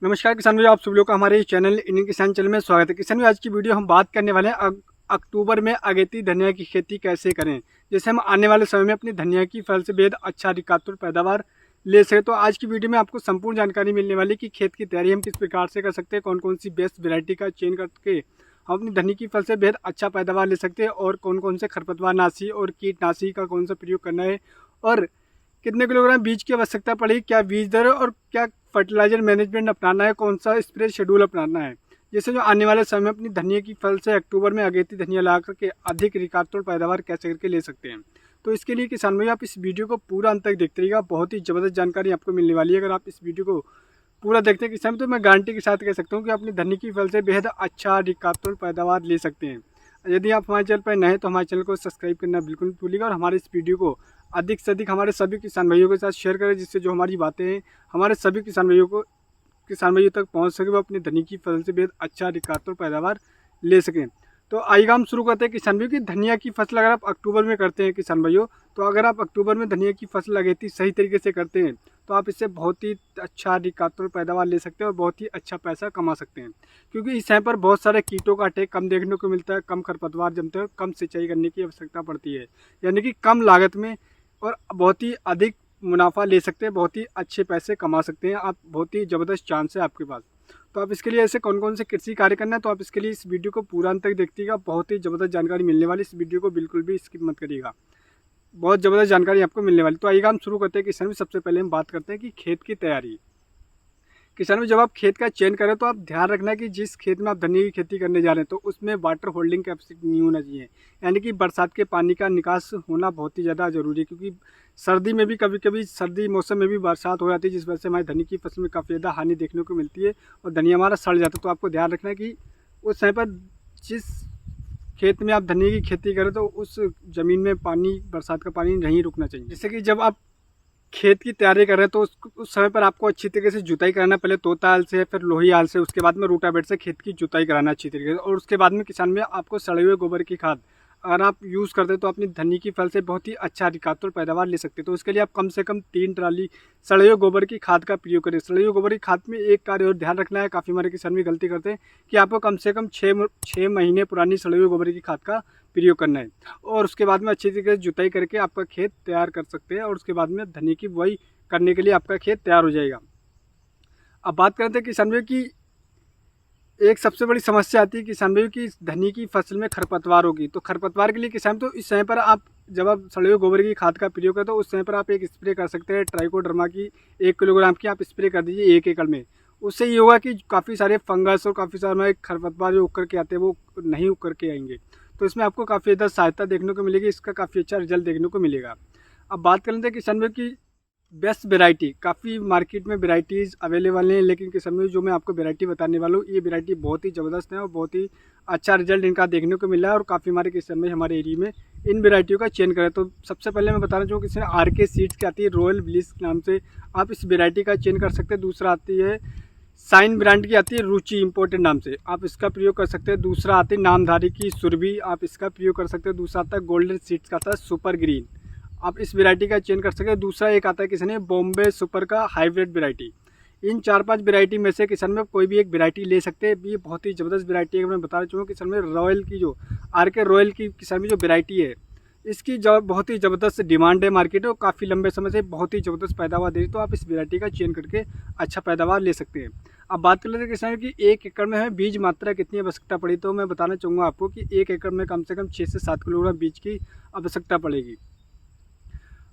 नमस्कार किसान भाई, आप सभी लोग का हमारे चैनल इंडियन किसान चैनल में स्वागत है। किसान भाई, आज की वीडियो हम बात करने वाले हैं अक्टूबर में अगेती धनिया की खेती कैसे करें, जैसे हम आने वाले समय में अपनी धनिया की फसल से बेहद अच्छा अधिकतर पैदावार ले सके। तो आज की वीडियो में आपको संपूर्ण जानकारी मिलने वाली कि खेत की तैयारी हम किस प्रकार से कर सकते हैं, कौन कौन सी बेस्ट वेरायटी का चयन करके हम अपनी धनिया की फसल से बेहद अच्छा पैदावार ले सकते हैं, और कौन कौन से खरपतवार नाशी और कीटनाशी का कौन सा प्रयोग करना है, और कितने किलोग्राम बीज की आवश्यकता पड़ेगी, क्या बीज दर और क्या फर्टिलाइजर मैनेजमेंट अपनाना है, कौन सा स्प्रे शेड्यूल अपनाना है, जैसे जो आने वाले समय में अपनी धनिया की फसल से अक्टूबर में अगेती धनिया ला करके अधिक रिकार्डतोड़ पैदावार कैसे करके ले सकते हैं। तो इसके लिए किसान भाई आप इस वीडियो को पूरा अंत तक देखते रहिएगा, बहुत ही ज़बरदस्त जानकारी आपको मिलने वाली है। अगर आप इस वीडियो को पूरा देखते हैं किसान, तो मैं गारंटी के साथ कह सकता हूँ कि अपनी धनिया की फसल से बेहद अच्छा रिकार्डतोड़ पैदावार ले सकते हैं। यदि आप हमारे चैनल पर नए हैं तो हमारे चैनल को सब्सक्राइब करना बिल्कुल नहीं भूलिएगा, और हमारे इस वीडियो को अधिक से अधिक हमारे सभी किसान भाइयों के साथ शेयर करें, जिससे जो हमारी बातें हैं हमारे सभी किसान भाइयों तक पहुंच सके, वो अपनी धनिया की फसल से बेहद अच्छा अधिकतर पैदावार ले सकें। तो आइए हम शुरू करते हैं किसान भाइयों की धनिया की फसल अगर आप अक्टूबर में करते हैं किसान भाइयों, तो अगर आप अक्टूबर में धनिया की फसल अगेती सही तरीके से करते हैं तो आप इससे बहुत ही अच्छा अधिकतर पैदावार ले सकते हैं और बहुत ही अच्छा पैसा कमा सकते हैं। क्योंकि इस समय पर बहुत सारे कीटों का अटैक कम देखने को मिलता है, कम खरपतवार जमते हैं, कम सिंचाई करने की आवश्यकता पड़ती है, यानी कि कम लागत में और बहुत ही अधिक मुनाफा ले सकते हैं, बहुत ही अच्छे पैसे कमा सकते हैं आप, बहुत ही ज़बरदस्त चांस है आपके पास। तो आप इसके लिए ऐसे कौन कौन से कृषि कार्य करना है, तो आप इसके लिए इस वीडियो को पूरा अंत तक देखिएगा, बहुत ही ज़बरदस्त जानकारी मिलने वाली, इस वीडियो को बिल्कुल भी स्किप मत करिएगा, बहुत ज़बरदस्त जानकारी आपको मिलने वाली। तो आइएगा हम शुरू करते हैं किसान में। सबसे पहले हम बात करते हैं कि खेत की तैयारी। किसान में जब आप खेत का चयन करें तो आप ध्यान रखना कि जिस खेत में आप धनिया की खेती करने जा रहे हैं तो उसमें वाटर होल्डिंग कैपेसिटी नहीं होना चाहिए, यानी कि बरसात के पानी का निकास होना बहुत ही ज़्यादा जरूरी है। क्योंकि सर्दी में भी कभी कभी सर्दी मौसम में भी बरसात हो जाती है, जिस वजह से हमारी धनिया की फसल में काफ़ी ज़्यादा हानि देखने को मिलती है और धनिया हमारा सड़ जाता है। तो आपको ध्यान रखना है कि उस समय पर जिस खेत में आप धनिया की खेती करें तो उस ज़मीन में पानी, बरसात का पानी नहीं रुकना चाहिए। जैसे कि जब आप खेत की तैयारी कर रहे हैं तो उस समय पर आपको अच्छी तरीके से जुताई कराना, पहले तोता हल से, फिर लोही हल से, उसके बाद में रूटावेटर से खेत की जुताई कराना अच्छी तरीके से, और उसके बाद में किसान में आपको सड़े हुए गोबर की खाद अगर आप यूज़ करते हैं तो अपनी धनिया की फसल से बहुत ही अच्छा अधिकतर पैदावार ले सकते हैं। तो उसके लिए आप कम से कम 3 ट्राली सड़े हुए गोबर की खाद का प्रयोग करें। सड़े हुए गोबर की खाद में एक कार्य और ध्यान रखना है, काफ़ी हमारे किसान भी गलती करते हैं कि आपको कम से कम 6 महीने पुरानी सड़े हुए गोबर की खाद का प्रयोग करना है, और उसके बाद में अच्छी तरीके से जुताई करके आपका खेत तैयार कर सकते हैं, और उसके बाद में धनिया की बुआई करने के लिए आपका खेत तैयार हो जाएगा। अब बात करते हैं किसान भाई की एक सबसे बड़ी समस्या आती है किसान भाई की धनिया की फसल में खरपतवार होगी। तो खरपतवार के लिए किसान, तो इस समय पर आप जब आप सड़े हुए गोबर की खाद का प्रयोग करें तो उस समय पर आप एक स्प्रे कर सकते हैं, ट्राइकोडर्मा की 1 किलोग्राम की आप स्प्रे कर दीजिए 1 एकड़ में। उससे ये होगा कि काफ़ी सारे फंगस और काफ़ी सारे खरपतवार जो उग करके आते हैं वो नहीं उग करके आएंगे। तो इसमें आपको काफ़ी ज़्यादा सहायता देखने को मिलेगी, इसका काफ़ी अच्छा रिजल्ट देखने को मिलेगा। अब बात कर लेते हैं किसान भाई की बेस्ट वेराइटी। काफ़ी मार्केट में वेराइटीज़ अवेलेबल हैं, लेकिन किसान भाई जो मैं आपको वेराइटी बताने वाला हूँ ये वेराइटी बहुत ही ज़बरदस्त है और बहुत ही अच्छा रिजल्ट इनका देखने को मिला है, और काफ़ी हमारे किसान भाई हमारे एरिया में इन वेराइटियों का चयन करें। तो सबसे पहले मैं बताना चाहूँ किसी RK सीड्स की आती है, रॉयल ब्लिस नाम से आप इस वेराइटी का चयन कर सकते हैं। दूसरा आती है साइन ब्रांड की आती है रुचि इम्पोर्टेड नाम से, आप इसका प्रयोग कर सकते हैं। दूसरा आती है नामधारी की सुरभि, आप इसका प्रयोग कर सकते हैं। दूसरा आता है गोल्डन सीड्स का आता है सुपर ग्रीन, आप इस वेराइटी का चयन कर सकते हैं। दूसरा एक आता है किसान ने बॉम्बे सुपर का हाइब्रिड वेराइटी। इन 4-5 वेराइटी में से किसान में कोई भी एक वेराइटी ले सकते हैं। ये बहुत ही ज़बरदस्त वेराइटी है। मैं बताना चाहूँगा किसान में रॉयल की जो RK रॉयल की किसान में जो वेराइटी है इसकी बहुत ही ज़बरदस्त डिमांड है मार्केट में, और काफ़ी लंबे समय से बहुत ही ज़बरदस्त पैदावार दे रही है। तो आप इस वेराइटी का चयन करके अच्छा पैदावार ले सकते हैं। अब बात कर लेते हैं किसान की 1 एकड़ में हमें बीज मात्रा कितनी आवश्यकता पड़ी। तो मैं बताना चाहूँगा आपको कि 1 एकड़ में कम से कम 6 से 7 किलोग्राम बीज की आवश्यकता पड़ेगी।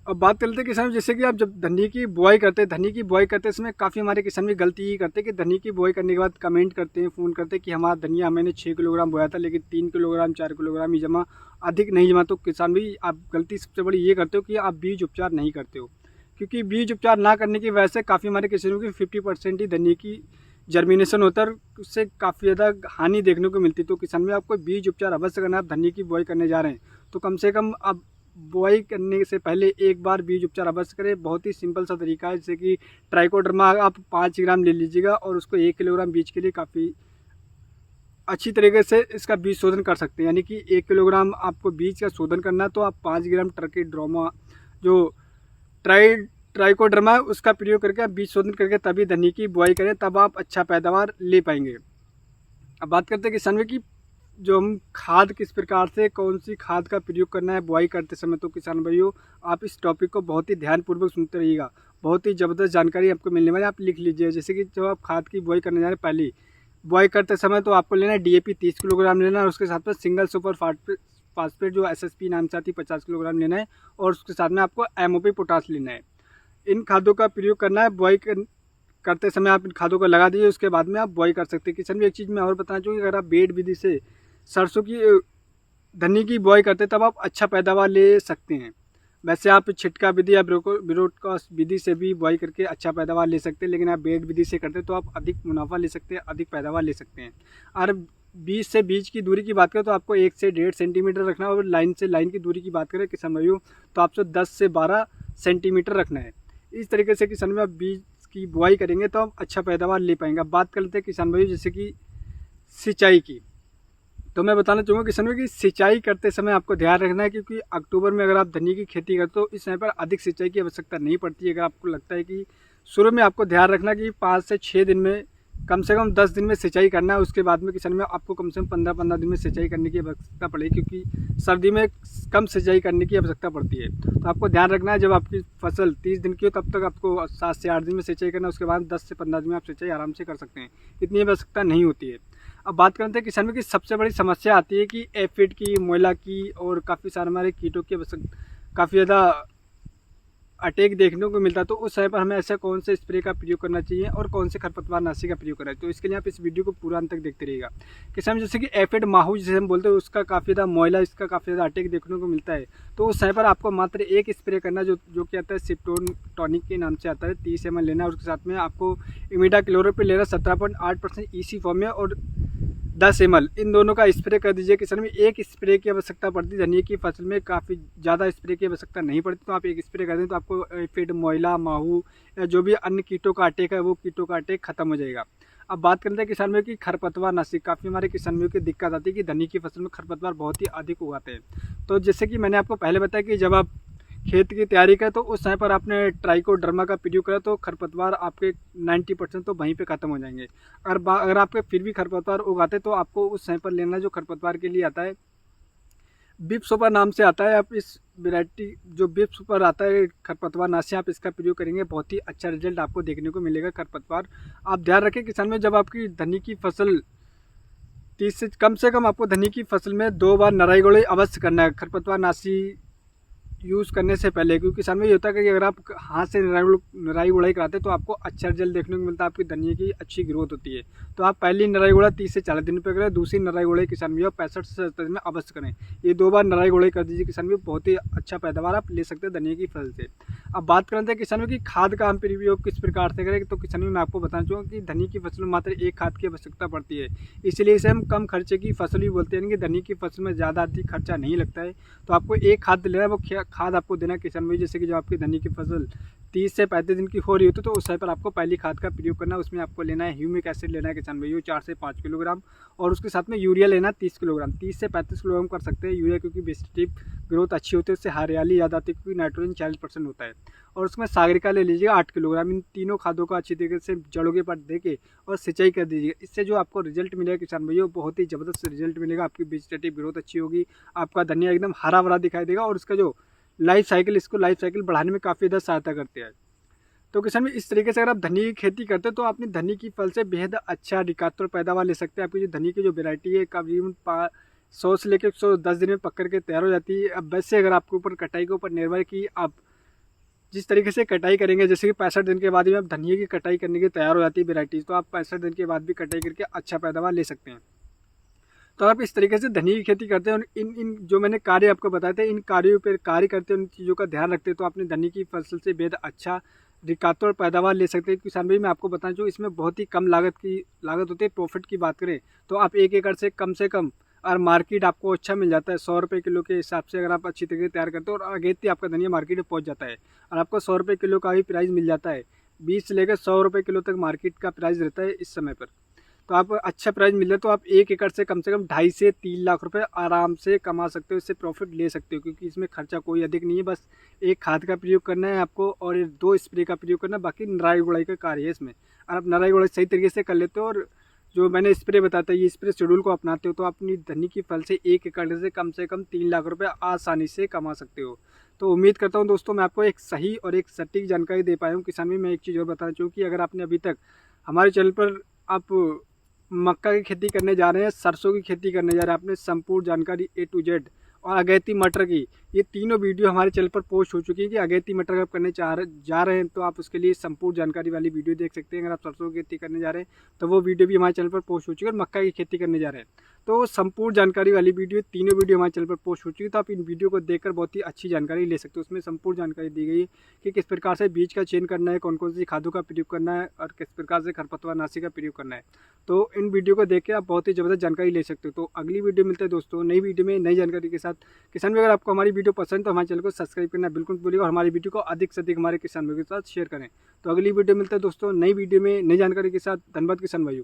अब बात कर लेते हैं किसान, जैसे कि आप जब धनिया की बुआई करते हैं, धनिया की बुआई करते समय काफ़ी हमारे किसान भी गलती ये करते हैं कि धनिया की बुआई करने के बाद कमेंट करते हैं, फ़ोन करते हैं कि हमारा धनिया मैंने 6 किलोग्राम बोया था लेकिन 3 किलोग्राम 4 किलोग्राम ही जमा, अधिक नहीं जमा। तो किसान भी आप गलती सबसे बड़ी ये करते हो कि आप बीज उपचार नहीं करते हो, क्योंकि बीज उपचार ना करने की वजह से काफ़ी हमारे किसानों की 50% ही धनिया की जर्मिनेशन होता है, उससे काफ़ी ज़्यादा हानि देखने को मिलती है। तो किसान में आपको बीज उपचार अवश्य करना है। आप धनिया की बुआई करने जा रहे हैं तो कम से कम आप बुआई करने से पहले एक बार बीज उपचार अवश्य करें। बहुत ही सिंपल सा तरीका है, जैसे कि ट्राइकोडर्मा आप 5 ग्राम ले लीजिएगा और उसको 1 किलोग्राम बीज के लिए काफ़ी अच्छी तरीके से इसका बीज शोधन कर सकते हैं। यानी कि 1 किलोग्राम आपको बीज का शोधन करना है तो आप 5 ग्राम ट्राइकोडर्मा जो ट्राई ट्राइकोडर्मा उसका प्रयोग करके आप बीज शोधन करके तभी धनिया की बुआई करें, तब आप अच्छा पैदावार ले पाएंगे। अब बात करते हैं किसान भाई की जो हम खाद किस प्रकार से कौन सी खाद का प्रयोग करना है बुआई करते समय। तो किसान भाइयों आप इस टॉपिक को बहुत ही ध्यानपूर्वक सुनते रहिएगा, बहुत ही ज़बरदस्त जानकारी आपको मिलने वाली है। आप लिख लीजिए, जैसे कि जब आप खाद की बुआई करने जा रहे हैं, पहली बुआई करते समय तो आपको लेना है DAP 30 किलोग्राम लेना है, और उसके साथ में सिंगल सुपर फास्फेट जो SSP नाम से आती है 50 किलोग्राम लेना है, और उसके साथ में आपको MOP पोटास लेना है। इन खादों का प्रयोग करना है। बुआई करते समय आप इन खादों को लगा दीजिए, उसके बाद में आप बुआई कर सकते हैं। किसान भी एक चीज़ मैं और बताना चाहूँगी, अगर आप बेड विधि से सरसों की धनिया की बुआई करते हैं तब आप अच्छा पैदावार ले सकते हैं। वैसे आप छिटका विधि या ब्रोडकास्ट विधि से भी बुआई करके अच्छा पैदावार ले सकते हैं, लेकिन आप बेड विधि से करते हैं तो आप अधिक मुनाफा ले सकते हैं, अधिक पैदावार ले सकते हैं। और बीज से बीज की दूरी की बात करें तो आपको 1 से 1.5 सेंटीमीटर रखना है, और लाइन से लाइन की दूरी की बात करें किसान भाइयों तो आपसे 10 से 12 सेंटीमीटर रखना है। इस तरीके से किसान भाई आप बीज की बुआई करेंगे तो आप अच्छा पैदावार ले पाएंगे। अब बात कर लेते हैं किसान भाइयों जैसे कि सिंचाई की। तो मैं बताना चाहूँगा किसान भाई कि सिंचाई करते समय आपको ध्यान रखना है, क्योंकि अक्टूबर में अगर आप धनिया की खेती करते हो इस समय पर अधिक सिंचाई की आवश्यकता नहीं पड़ती है। अगर आपको लगता है कि शुरू में आपको ध्यान रखना कि 5 से 6 दिन में कम से कम 10 दिन में सिंचाई करना है, उसके बाद में किसान में आपको कम से कम 15-15 दिन में सिंचाई करने की आवश्यकता पड़ेगी, क्योंकि सर्दी में कम सिंचाई करने की आवश्यकता पड़ती है। तो आपको ध्यान रखना है जब आपकी फसल 30 दिन की हो तब तक आपको 7 से 8 दिन में सिंचाई करना है, उसके बाद 10 से 15 दिन में आप सिंचाई आराम से कर सकते हैं, इतनी आवश्यकता नहीं होती है। अब बात करते हैं किसान में की सबसे बड़ी समस्या आती है कि एफिड की, मोइला की और काफ़ी सारे हमारे कीटों की काफ़ी ज़्यादा अटैक देखने को मिलता है। तो उस समय पर हमें ऐसा कौन से स्प्रे का प्रयोग करना चाहिए और कौन से खरपतवार नाशी का प्रयोग करना है, तो इसके लिए आप इस वीडियो को पूरा अंत तक देखते रहिएगा। किसान जैसे कि एफिड माहू जिसे हम बोलते हैं उसका काफ़ी ज़्यादा मोइला इसका काफ़ी ज़्यादा अटैक देखने को मिलता है। तो उस समय पर आपको मात्र एक स्प्रे करना जो कि आता है सिप्टोन टॉनिक के नाम से आता है, 30 ml लेना है। उसके साथ में आपको इमिडाक्लोप्रिड लेना 17.8% EC फॉर्म में, और 10 ml इन दोनों का स्प्रे कर दीजिए। किसान में एक स्प्रे की आवश्यकता पड़ती है, धनिया की फसल में काफ़ी ज़्यादा स्प्रे की आवश्यकता नहीं पड़ती। तो आप एक स्प्रे कर दें तो आपको एफिड, मोइला, माहू या जो भी अन्य कीटों का अटैक है वो कीटों का अटैक खत्म हो जाएगा। अब बात करते हैं किसान में कि खरपतवार नाशी। काफ़ी हमारे किसानों की दिक्कत आती है कि धनिया की फसल में खरपतवार बहुत ही अधिक उगाते हैं। तो जैसे कि मैंने आपको पहले बताया कि जब आप खेत की तैयारी करें तो उस समय पर आपने ट्राइकोडर्मा का प्रयोग करा तो खरपतवार आपके 90% तो वहीं पे खत्म हो जाएंगे। अगर आपके फिर भी खरपतवार उगाते तो आपको उस समय पर लेना जो खरपतवार के लिए आता है बिप सुपर नाम से आता है। आप इस वैरायटी जो बिप सुपर आता है खरपतवार नाशी, आप इसका प्रयोग करेंगे बहुत ही अच्छा रिजल्ट आपको देखने को मिलेगा। खरपतवार आप ध्यान रखें किसान में जब आपकी धनिया की फसल 30 से कम आपको धनिया की फसल में 2 बार नराई गोड़ाई अवश्य करना है खरपतवार नाशी यूज़ करने से पहले। क्योंकि किसान में ये होता है कि अगर आप हाथ से नराई गुड़ाई कराते हैं तो आपको अच्छा रिजल्ट देखने को मिलता है, आपकी धनिया की अच्छी ग्रोथ होती है। तो आप पहली नराई गुड़ा 30 से 40 दिन पे करें, दूसरी नराई गुड़ाई किसान भी 65 से 70 दिन में अवश्य करें। ये 2 बार नराई गुड़ाई कर दीजिए किसान भी, बहुत ही अच्छा पैदावार आप ले सकते हैं धनिया की फसल से। अब बात करते हैं किसानों की खाद का हम प्रयोग किस प्रकार से करें। तो किसानों में मैं आपको बताना चाहूँगा कि धनिया की फसल में मात्र एक खाद की आवश्यकता पड़ती है, इसलिए इसे हम कम खर्चे की फसल भी बोलते हैं। कि धनिया की फसल में ज़्यादा अधिक खर्चा नहीं लगता है, तो आपको एक खाद लेना है, वो खाद आपको देना किसान भाई जैसे कि जब आपकी धनिया की फसल 30 से 35 दिन की हो रही होती है तो उस समय पर आपको पहली खाद का प्रयोग करना है। उसमें आपको लेना है ह्यूमिक एसिड लेना है किसान भाई 4 से 5 किलोग्राम, और उसके साथ में यूरिया लेना 30 किलोग्राम। 30 से 35 किलोग्राम कर सकते हैं यूरिया, क्योंकि वेजिटेटिव ग्रोथ अच्छी होती है, उससे हरियाली ज़्यादा आती है, क्योंकि नाइट्रोजन 40% होता है। और उसमें सागरिका ले लीजिएगा 8 किलोग्राम। इन तीनों खादों का अच्छी तरीके से जड़ों के पास दे के और सिंचाई कर दीजिएगा। इससे जो आपको रिजल्ट मिलेगा किसान भाइयों बहुत ही ज़बरदस्त रिजल्ट मिलेगा। आपकी वेजिटेटिव ग्रोथ अच्छी होगी, आपका धनिया एकदम हरा भरा दिखाई देगा, और उसका जो लाइफ साइकिल बढ़ाने में काफ़ी ज़्यादा सहायता करते हैं। तो किसान में इस तरीके से अगर आप धनिया की खेती करते हैं तो अपनी धनिया की फल से बेहद अच्छा रिकातोर पैदावार ले सकते हैं। आपकी जो धनिया की जो वेरायटी है करीबन 100 से लेकर 110 दिन में पक करके तैयार हो जाती है। अब वैसे अगर आपके ऊपर कटाई के ऊपर निर्भर कि आप जिस तरीके से कटाई करेंगे, जैसे कि 65 दिन के बाद भी आप धनिया की कटाई करने के तैयार हो जाती है वेराइटीज़, तो आप 65 दिन के बाद भी कटाई करके अच्छा पैदावार ले सकते हैं। तो आप इस तरीके से धनिया की खेती करते हैं और इन जो मैंने कार्य आपको बताए थे इन कार्यों पर कार्य करते हैं, उन चीज़ों का ध्यान रखते हैं तो अपनी धनिया की फसल से बेहद अच्छा रिकातोर पैदावार ले सकते हैं। किसान भाई मैं आपको बताऊं जो इसमें बहुत ही कम लागत होती है। प्रॉफिट की बात करें तो आप 1 एकड़ से कम और मार्केट आपको अच्छा मिल जाता है 100 रुपये किलो के हिसाब से। अगर आप अच्छी तरीके से तैयार करते हो और अगेती आपका धनिया मार्केट में पहुंच जाता है और आपको 100 रुपये किलो का भी प्राइस मिल जाता है। 20 से लेकर 100 रुपये किलो तक मार्केट का प्राइस रहता है इस समय पर। तो आप अच्छा प्राइस मिल रहा है तो आप 1 एकड़ से कम 2.5 से 3 लाख रुपए आराम से कमा सकते हो, इससे प्रॉफिट ले सकते हो, क्योंकि इसमें खर्चा कोई अधिक नहीं है। बस एक खाद का प्रयोग करना है आपको और 2 स्प्रे का प्रयोग करना है, बाकी निराई गुड़ाई का कार्य है इसमें। और आप निराई गुड़ाई सही तरीके से कर लेते हो और जो मैंने स्प्रे बताता है ये स्प्रे शेड्यूल को अपनाते हो तो अपनी धनी की फल से 1 एकड़ से कम 3 लाख रुपए आसानी से कमा सकते हो। तो उम्मीद करता हूँ दोस्तों मैं आपको एक सही और एक सटीक जानकारी दे पाया हूँ। किसान भी मैं एक चीज़ और बताना चाहूँ कि अगर आपने अभी तक हमारे चैनल पर आप मक्का की खेती करने जा रहे हैं, सरसों की खेती करने जा रहे हैं, आपने संपूर्ण जानकारी A to Z और अगेती मटर की ये तीनों वीडियो हमारे चैनल पर पोस्ट हो चुकी है कि अगेती मटर अगर आप करने जा रहे हैं तो आप उसके लिए संपूर्ण जानकारी वाली वीडियो देख सकते हैं। अगर आप सरसों की खेती करने जा रहे हैं तो वो वीडियो भी हमारे चैनल पर पोस्ट हो चुकी है। और मक्का की खेती करने जा रहे हैं तो संपूर्ण जानकारी वाली वीडियो तीनों वीडियो हमारे चैनल पर पोस्ट हो चुकी है। तो आप इन वीडियो को देखकर बहुत ही अच्छी जानकारी ले सकते हो। उसमें संपूर्ण जानकारी दी गई है कि किस प्रकार से बीज का चयन करना है, कौन कौन सी खादों का प्रयोग करना है और किस प्रकार से खरपतवार नाशी का प्रयोग करना है। तो इन वीडियो को देख के आप बहुत ही ज़बरदस्त जानकारी ले सकते हो। तो अगली वीडियो मिलते हैं दोस्तों नई वीडियो में नई जानकारी के साथ। किसान भी अगर आपको हमारी वीडियो पसंद तो हमारे चैनल को सब्सक्राइब करना बिल्कुल मत भूलिएगा और हमारी वीडियो को अधिक से अधिक हमारे किसान भाइयों के साथ शेयर करें। तो अगली वीडियो मिलता है दोस्तों नई वीडियो में नई जानकारी के साथ। धन्यवाद किसान भाइयों।